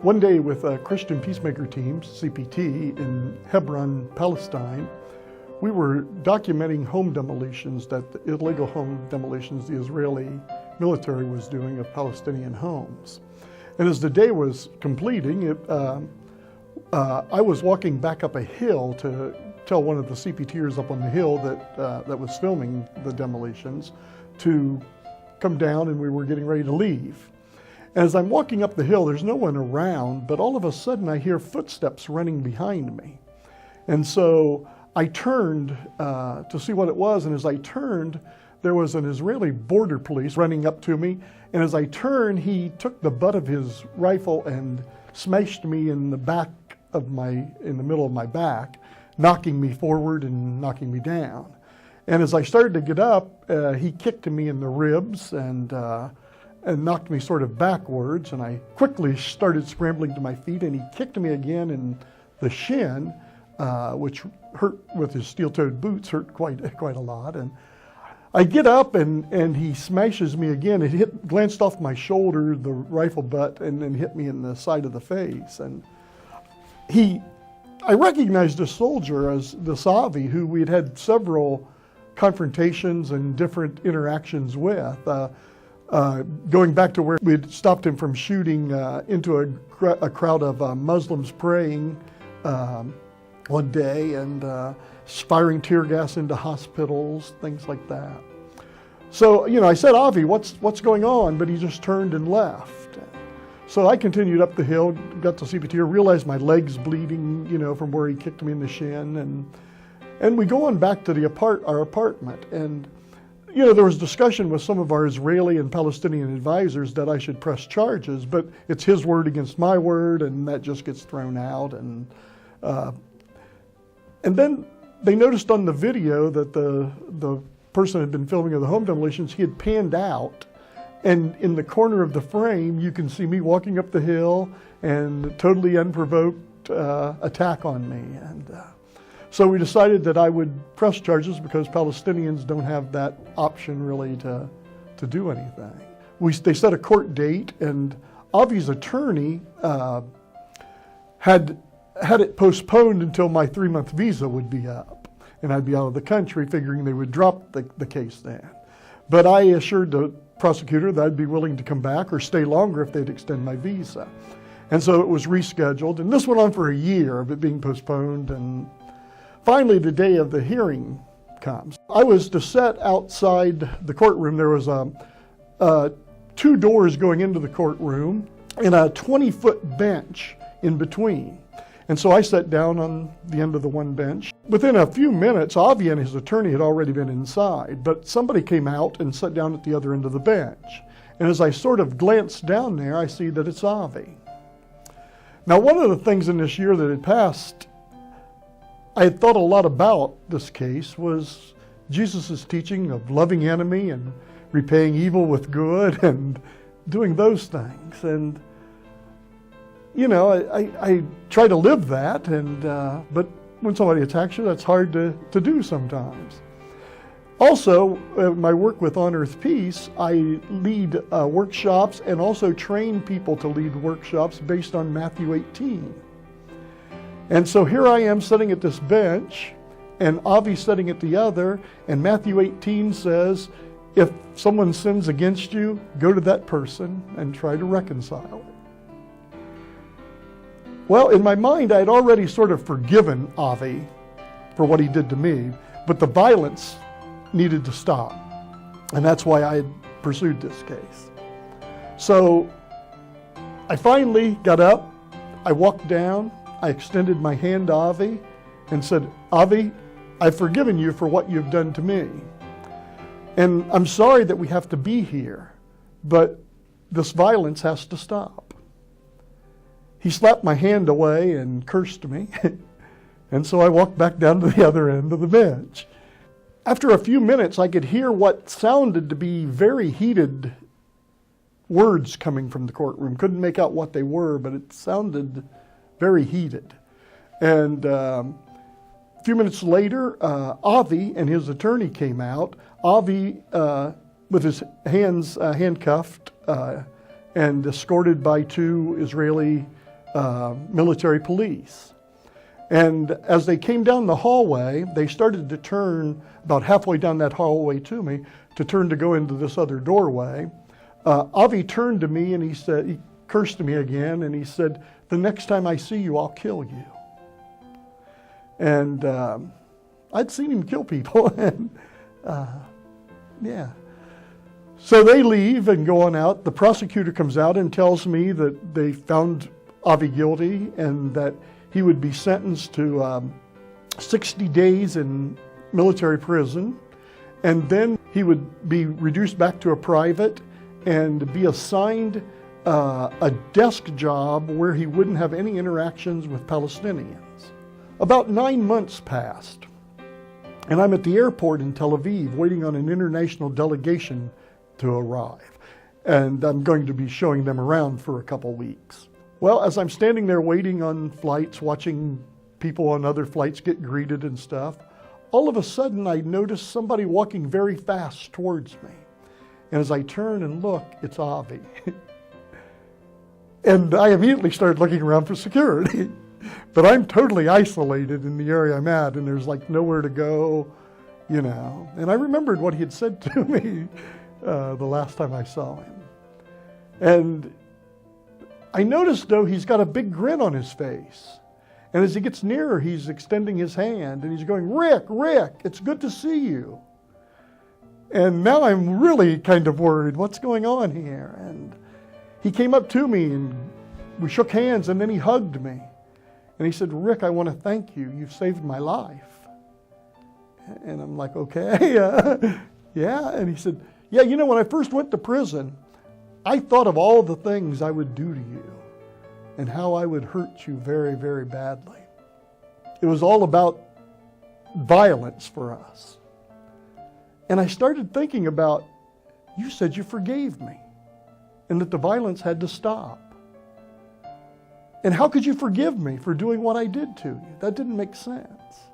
One day with Christian Peacemaker Teams, CPT, in Hebron, Palestine, we were documenting home demolitions, the illegal home demolitions the Israeli military was doing of Palestinian homes. And as the day was completing, I was walking back up a hill to tell one of the CPTers up on the hill that was filming the demolitions to come down, and we were getting ready to leave. As I'm walking up the hill, there's no one around, but all of a sudden I hear footsteps running behind me. And so I turned to see what it was, and as I turned, there was an Israeli border police running up to me, and as I turned, he took the butt of his rifle and smashed me in the middle of my back, knocking me forward and knocking me down. And as I started to get up, he kicked me in the ribs and knocked me sort of backwards, and I quickly started scrambling to my feet, and he kicked me again in the shin, which hurt with his steel-toed boots, hurt quite a lot. And I get up, and he smashes me again. It glanced off my shoulder, the rifle butt, and then hit me in the side of the face. And I recognized a soldier as this Avi, who we'd had several confrontations and different interactions with. Going back to where we'd stopped him from shooting into a crowd of Muslims praying one day, and firing tear gas into hospitals, things like that. So, I said, Avi, what's going on? But he just turned and left. So I continued up the hill, got to CPT, realized my leg's bleeding, from where he kicked me in the shin, and we go on back to our apartment, and there was discussion with some of our Israeli and Palestinian advisors that I should press charges, but it's his word against my word, and that just gets thrown out. And then they noticed on the video that the person had been filming of the home demolitions, he had panned out, and in the corner of the frame, you can see me walking up the hill and totally unprovoked attack on me. And so we decided that I would press charges because Palestinians don't have that option really to do anything. They set a court date, and Avi's attorney had it postponed until my 3-month visa would be up, and I'd be out of the country, figuring they would drop the case then. But I assured the prosecutor that I'd be willing to come back or stay longer if they'd extend my visa. And so it was rescheduled, and this went on for a year of it being postponed, and finally, the day of the hearing comes. I was to sit outside the courtroom. There was 2 doors going into the courtroom and a 20-foot bench in between. And so I sat down on the end of the one bench. Within a few minutes, Avi and his attorney had already been inside, but somebody came out and sat down at the other end of the bench. And as I sort of glanced down there, I see that it's Avi. Now, one of the things in this year that had passed I had thought a lot about this case was Jesus' teaching of loving enemy and repaying evil with good and doing those things. And, I try to live that, but when somebody attacks you, that's hard to do sometimes. Also, my work with On Earth Peace, I lead workshops and also train people to lead workshops based on Matthew 18. And so here I am sitting at this bench, and Avi sitting at the other, and Matthew 18 says, if someone sins against you, go to that person and try to reconcile it. Well, in my mind, I had already sort of forgiven Avi for what he did to me, but the violence needed to stop. And that's why I had pursued this case. So I finally got up, I walked down, I extended my hand to Avi and said, Avi, I've forgiven you for what you've done to me. And I'm sorry that we have to be here, but this violence has to stop. He slapped my hand away and cursed me, and so I walked back down to the other end of the bench. After a few minutes, I could hear what sounded to be very heated words coming from the courtroom. Couldn't make out what they were, but it sounded very heated. And a few minutes later, Avi and his attorney came out. Avi, with his hands handcuffed and escorted by 2 Israeli military police. And as they came down the hallway, they started to turn about halfway down that hallway to me, to turn to go into this other doorway. Avi turned to me and he cursed me again, and he said, "The next time I see you, I'll kill you." And I'd seen him kill people, and yeah. So they leave and go on out. The prosecutor comes out and tells me that they found Avi guilty and that he would be sentenced to 60 days in military prison, and then he would be reduced back to a private and be assigned a desk job where he wouldn't have any interactions with Palestinians. About 9 months passed, and I'm at the airport in Tel Aviv waiting on an international delegation to arrive, and I'm going to be showing them around for a couple weeks. Well, as I'm standing there waiting on flights, watching people on other flights get greeted and stuff, all of a sudden I notice somebody walking very fast towards me. And as I turn and look, it's Avi. And I immediately started looking around for security. But I'm totally isolated in the area I'm at, and there's like nowhere to go, you know. And I remembered what he had said to me the last time I saw him. And I noticed, though, he's got a big grin on his face. And as he gets nearer, he's extending his hand, and he's going, "Rick, Rick, it's good to see you." And now I'm really kind of worried, what's going on here? And he came up to me, and we shook hands, and then he hugged me. And he said, "Rick, I want to thank you. You've saved my life." And I'm like, "Okay, yeah." And he said, "Yeah, you know, when I first went to prison, I thought of all the things I would do to you and how I would hurt you very, very badly. It was all about violence for us." And I started thinking about, you said you forgave me and that the violence had to stop. And how could you forgive me for doing what I did to you? That didn't make sense.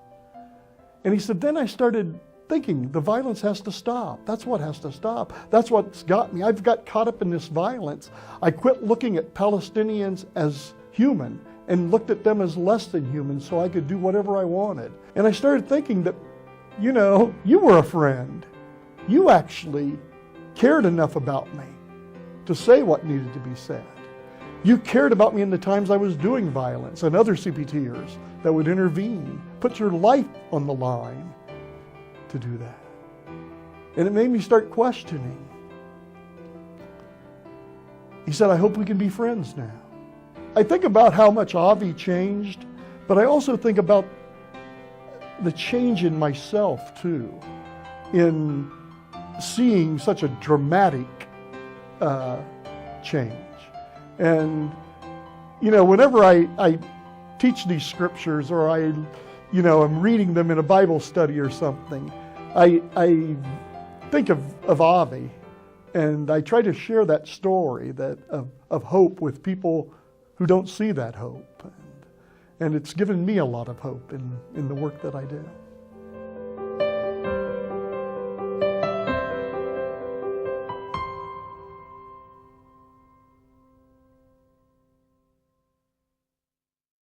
And he said, then I started thinking the violence has to stop. That's what has to stop. That's what's got me. I've got caught up in this violence. I quit looking at Palestinians as human and looked at them as less than human so I could do whatever I wanted. And I started thinking that, you know, you were a friend. You actually cared enough about me to say what needed to be said. You cared about me in the times I was doing violence, and other CPTers that would intervene, put your life on the line to do that. And it made me start questioning. He said, "I hope we can be friends now." I think about how much Avi changed, but I also think about the change in myself too, in seeing such a dramatic change. And, you know, whenever I teach these scriptures, or I'm reading them in a Bible study or something, I think of Avi, and I try to share that story of hope with people who don't see that hope. And it's given me a lot of hope in the work that I do.